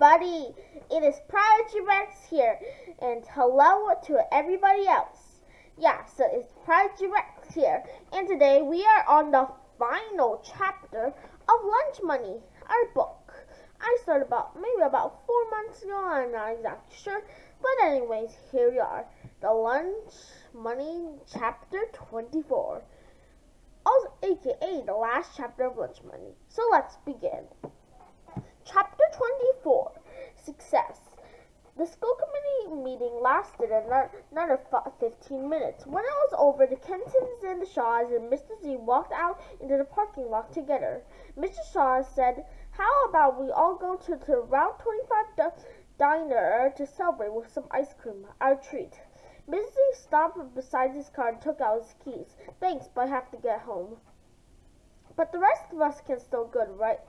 everybody, it is ProdigyRex here, and hello to everybody else. Yeah, so it's ProdigyRex here, and today we are on the final chapter of Lunch Money, our book. I started maybe about 4 months ago, I'm not exactly sure, but anyways, here we are, the Lunch Money chapter 24, also aka the last chapter of Lunch Money. So let's begin. Chapter 24, Success. The school committee meeting lasted another 15 minutes. When it was over, the Kentons and the Shaws and Mr. Z walked out into the parking lot together. Mr. Shaw said, "How about we all go to the Route 25 diner to celebrate with some ice cream, our treat." Mr. Z stopped beside his car and took out his keys. "Thanks, but I have to get home." "But the rest of us can still go, right?"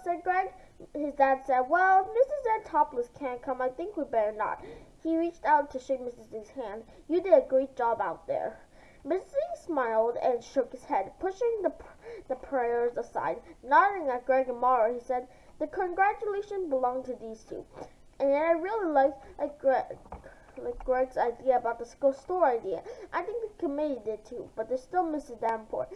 said Greg. His dad said, "Well, if Mrs. Z Topless can't come, I think we better not." He reached out to shake Mrs. Z's hand. "You did a great job out there." Mrs. Z smiled and shook his head, pushing the prayers aside. Nodding at Greg and Mara, he said, "The congratulations belong to these two. And I really like Greg's idea about the school store idea. I think the committee did too, but there's still Mrs. Davenport."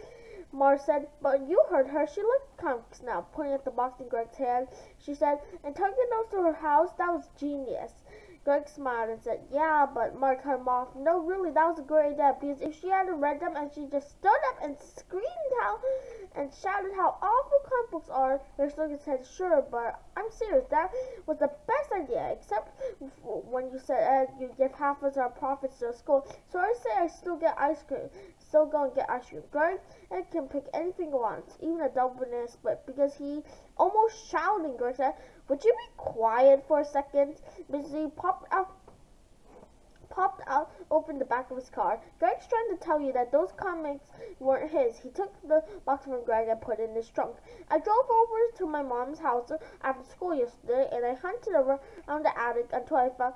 Mara said, "But you heard her. She liked comics now." Pointing at the box in Greg's hand, she said, "And tugging those to her house, that was genius." Greg smiled and said, "Yeah, but," Mara cut him off. "No, really, that was a great idea, because if she hadn't read them and she just stood up and screamed and shouted how awful comic books are," Greg shook his head, "Sure, but I'm serious. That was the best idea, except when you said you give half of our profits to the school. So I say I still go and get ice cream. Greg can pick anything he wants, even a double banana split," because he almost shouted. Greg said, "Would you be quiet for a second?" Mrs. Z popped out, opened the back of his car. "Greg's trying to tell you that those comics weren't his." He took the box from Greg and put it in his trunk. "I drove over to my mom's house after school yesterday, and I hunted around the attic until I found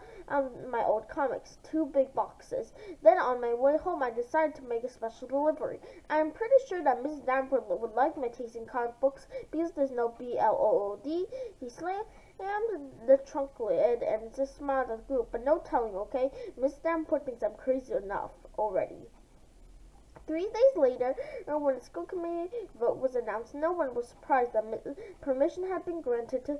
my old comics, 2 big boxes. Then on my way home, I decided to make a special delivery. I'm pretty sure that Mrs. Davenport would like my taste in comic books because there's no BLOOD. He slammed the trunk lid and just smiled at the group. "But no telling, okay? Miss Davenport thinks I'm crazy enough already." 3 days later, when the school committee vote was announced, no one was surprised that permission had been granted to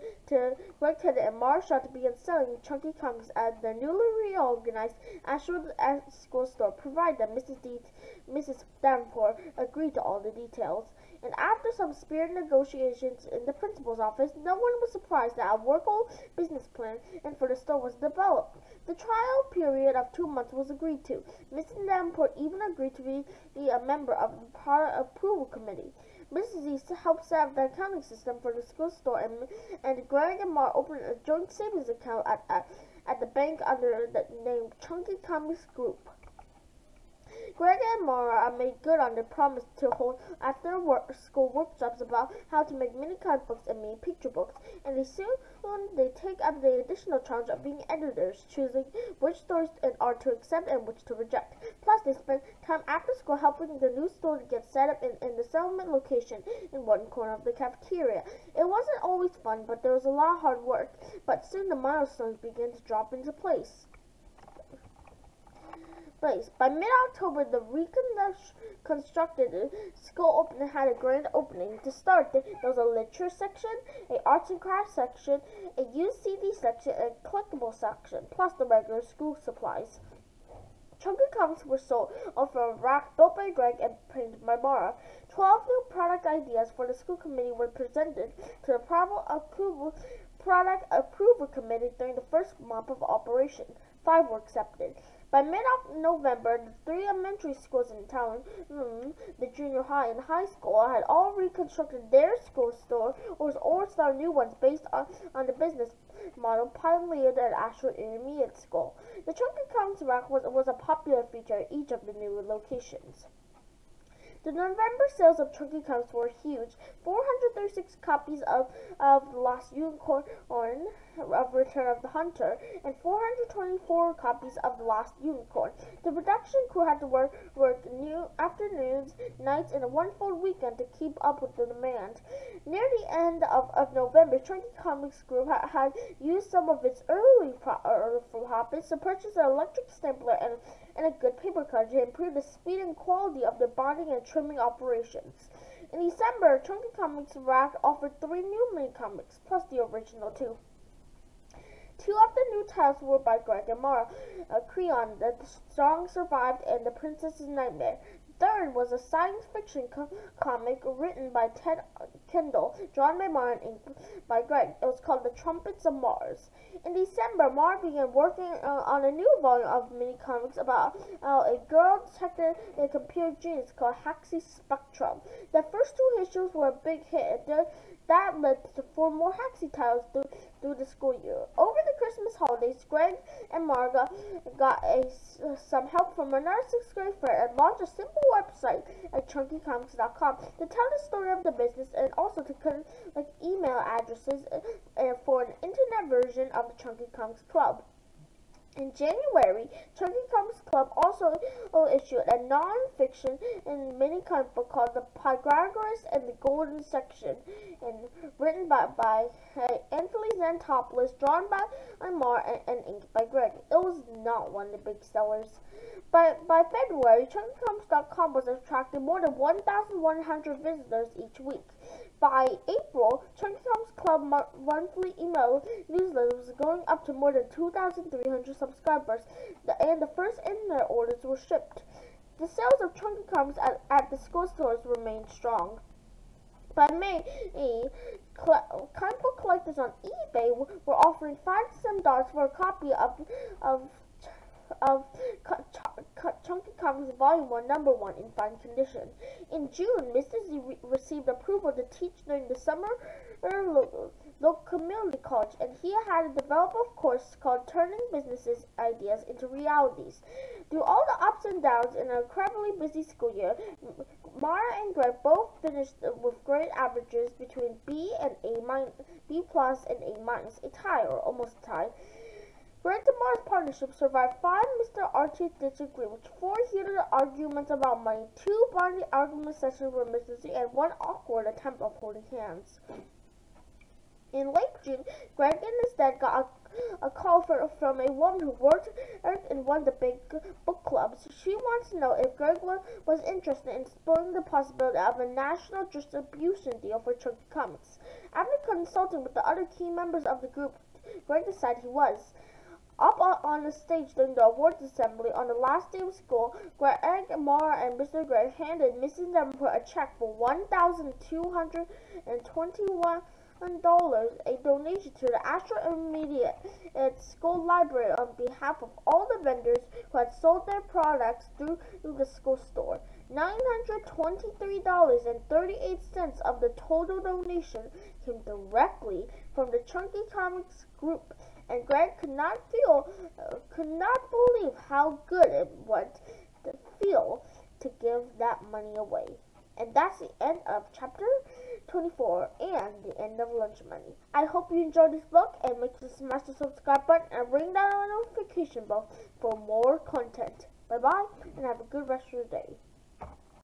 Greg Tedder and Mara Shaw to begin selling chunky comics at their newly reorganized Ashwood School store, provided that Mrs. Davenport agreed to all the details. And after some spirited negotiations in the principal's office, no one was surprised that a workable business plan for the store was developed. The trial period of 2 months was agreed to. Mrs. Davenport even agreed to be a member of the product approval committee. Mrs. Z helped set up the accounting system for the school store, and Greg and Mar opened a joint savings account at the bank under the name Chunky Comics Group. Greg and Mara made good on their promise to hold after-school workshops about how to make mini comic books and mini picture books, and they take up the additional challenge of being editors, choosing which stories are to accept and which to reject. Plus, they spent time after school helping the new store to get set up in the settlement location in one corner of the cafeteria. It wasn't always fun, but there was a lot of hard work. But soon the milestones began to drop into place. By mid-October, the reconstructed school opened had a grand opening. To start, there was a literature section, a arts and crafts section, a UCD section, and a collectible section, plus the regular school supplies. Chunky comics were sold off a rack built by Greg and painted by Mara. 12 new product ideas for the school committee were presented to the product approval committee during the first month of operation. 5 were accepted. By mid-November, the 3 elementary schools in town, the junior high and high school, had all reconstructed their school store or started new ones based on the business model pioneered at Ashwood Intermediate School. The Chunky Comics rack was a popular feature at each of the new locations. The November sales of Chunky Comics were huge. 436 copies of The Lost Unicorn of Return of the Hunter and 424 copies of The Lost Unicorn. The production crew had to work new afternoons, nights, and one full weekend to keep up with the demand. Near the end of November, Chunky Comics Group had used some of its early profits to purchase an electric stapler and a good paper cutter to improve the speed and quality of their bonding and trimming operations. In December, Chunky Comics Rack offered 3 new mini-comics, plus the original 2. 2 of the new titles were by Greg and Mara, Creon, The Strong Survived, and The Princess's Nightmare. The third was a science fiction comic written by Ted Kendall, drawn by Mara, and inked by Greg. It was called The Trumpets of Mars. In December, Mara began working on a new volume of mini-comics about a girl detective in computer genius called Haxie Spectrum. The first 2 issues were a big hit, and that led to 4 more Haxie titles through the school year. Over the Christmas holidays, Greg and Marga got some help from another 6th grade friend and launched a simple website at chunkycomics.com to tell the story of the business and also to collect email addresses for an internet version of the Chunky Comics Club. In January, Chunky Comics Club also issued a non-fiction mini-comic book called The ProdigyRex and the Golden Section, and written by Anthony Xantopoulos, drawn by Mar, and inked by Greg. It was not one of the big sellers. By February, ChunkyComics.com was attracting more than 1,100 visitors each week. By April, Chunky Comics Club monthly email newsletter was going up to more than 2,300 subscribers, and the first internet orders were shipped. The sales of Chunky Comics at the school stores remained strong. By May, comic book collectors on eBay were offering $5 to $7 for a copy of Chunky Comics Volume 1, Number 1 in fine condition. In June, Mr. Z received approval to teach during the summer local community college, and he had to develop a course called Turning Businesses Ideas into Realities. Through all the ups and downs in an incredibly busy school year, Mara and Greg both finished with grade averages between B plus and A-, a tie or almost a tie. Greg and Mara's partnership survived 5 Mr. Archie disagreements, 4 heated arguments about money, 2 bonding argument sessions with Mr. Z, and 1 awkward attempt of holding hands. In late June, Greg and his dad got a call from a woman who worked in one of the big book clubs. She wants to know if Greg was interested in exploring the possibility of a national distribution deal for Chunky Comics. After consulting with the other key members of the group, Greg decided he was. Up on the stage during the awards assembly on the last day of school, Greg, Mara, and Mr. Greg handed Mrs. Davenport a check for $1,221, a donation to the Astro Intermediate School Library on behalf of all the vendors who had sold their products through the school store. $923.38 of the total donation came directly from the Chunky Comics Group, and Greg could not believe how good it would feel to give that money away. And that's the end of chapter 24 and the end of Lunch Money. I hope you enjoyed this book, and make sure to smash the subscribe button and ring that notification bell for more content. Bye bye, and have a good rest of your day.